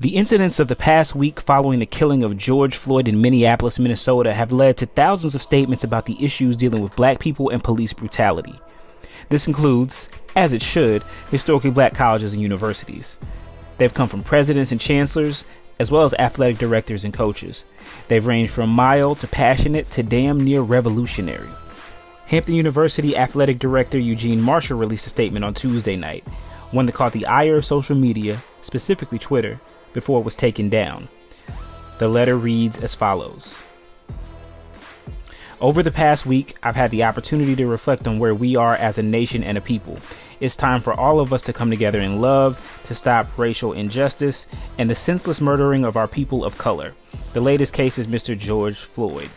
The incidents of the past week following the killing of George Floyd in Minneapolis, Minnesota have led to thousands of statements about the issues dealing with black people and police brutality. This includes, as it should, historically black colleges and universities. They've come from presidents and chancellors, as well as athletic directors and coaches. They've ranged from mild to passionate to damn near revolutionary. Hampton University athletic director Eugene Marshall released a statement on Tuesday night, one that caught the ire of social media, specifically Twitter, before it was taken down. The letter reads as follows. Over the past week, I've had the opportunity to reflect on where we are as a nation and a people. It's time for all of us to come together in love to stop racial injustice and the senseless murdering of our people of color. The latest case is Mr. George Floyd.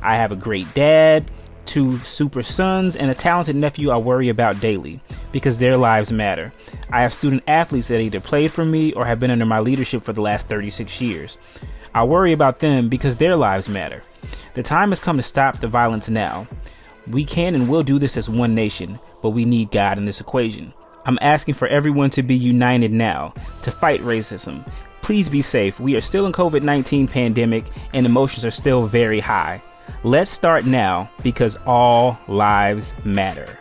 I have a great dad, 2 super sons, and a talented nephew I worry about daily because their lives matter. I have student athletes that either played for me or have been under my leadership for the last 36 years. I worry about them because their lives matter. The time has come to stop the violence now. We can and will do this as one nation, but we need God in this equation. I'm asking for everyone to be united now, to fight racism. Please be safe. We are still in COVID-19 pandemic and emotions are still very high. Let's start now because all lives matter.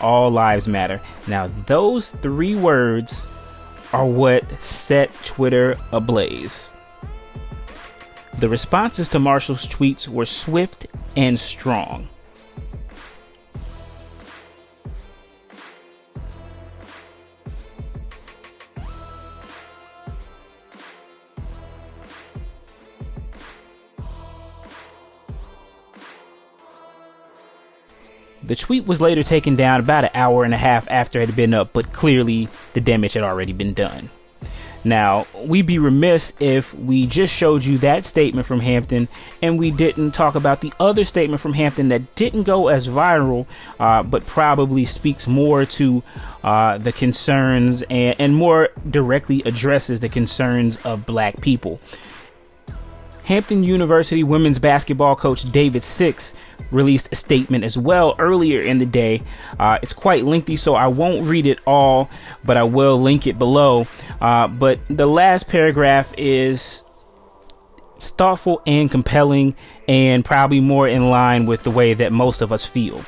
All lives matter. Now, those 3 words are what set Twitter ablaze. The responses to Marshall's tweets were swift and strong. The tweet was later taken down about an hour and a half after it had been up, but clearly the damage had already been done. Now, we'd be remiss if we just showed you that statement from Hampton and we didn't talk about the other statement from Hampton that didn't go as viral, but probably speaks more to the concerns and more directly addresses the concerns of black people. Hampton University women's basketball coach David Six released a statement as well earlier in the day. It's quite lengthy, so I won't read it all, but I will link it below. But the last paragraph is thoughtful and compelling and probably more in line with the way that most of us feel.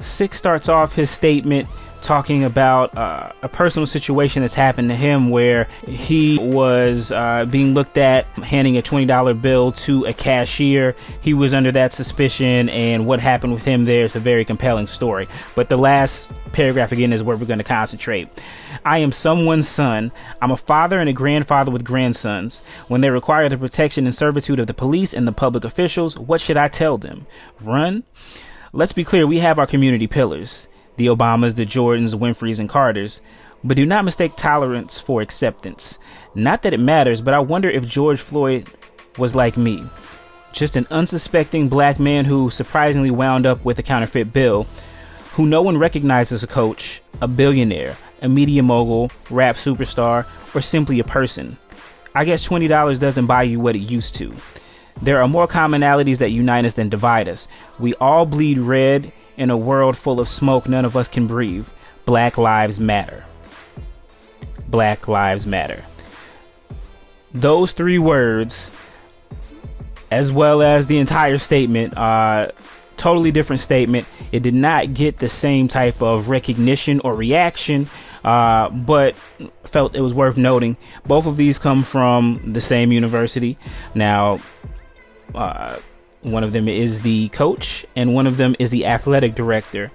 Six starts off his statement talking about a personal situation that's happened to him where he was being looked at handing a $20 bill to a cashier. He was under that suspicion, and what happened with him there is a very compelling story. But the last paragraph again is where we're going to concentrate. I am someone's son. I'm a father and a grandfather with grandsons. When they require the protection and servitude of the police and the public officials, what should I tell them? Run? Let's be clear, we have our community pillars. The Obamas, the Jordans, Winfreys, and Carters. But do not mistake tolerance for acceptance. Not that it matters, but I wonder if George Floyd was like me. Just an unsuspecting black man who surprisingly wound up with a counterfeit bill, who no one recognizes as a coach, a billionaire, a media mogul, rap superstar, or simply a person. I guess $20 doesn't buy you what it used to. There are more commonalities that unite us than divide us. We all bleed red. In a world full of smoke, none of us can breathe. Black lives matter. Black lives matter. Those 3 words, as well as the entire statement, totally different statement. It did not get the same type of recognition or reaction, but felt it was worth noting. Both of these come from the same university. Now, one of them is the coach and one of them is the athletic director.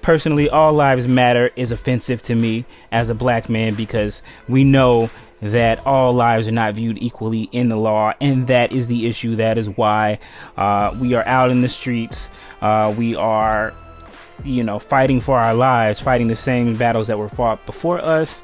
Personally, all lives matter is offensive to me as a black man because we know that all lives are not viewed equally in the law, and that is the issue. That is why we are out in the streets. We are, fighting for our lives, fighting the same battles that were fought before us.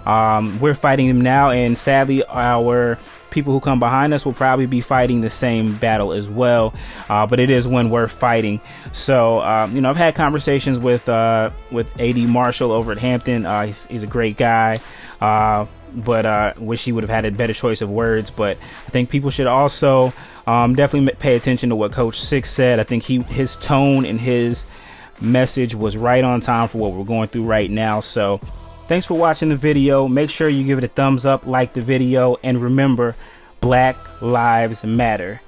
We're fighting them now, and sadly, our people who come behind us will probably be fighting the same battle as well, but it is one worth fighting. So I've had conversations with AD Marshall over at Hampton. He's a great guy, but wish he would have had a better choice of words. But I think people should also definitely pay attention to what Coach Six said. I think his tone and his message was right on time for what we're going through right now. So Thanks for watching the video. Make sure you give it a thumbs up, like the video, and remember, Black Lives Matter.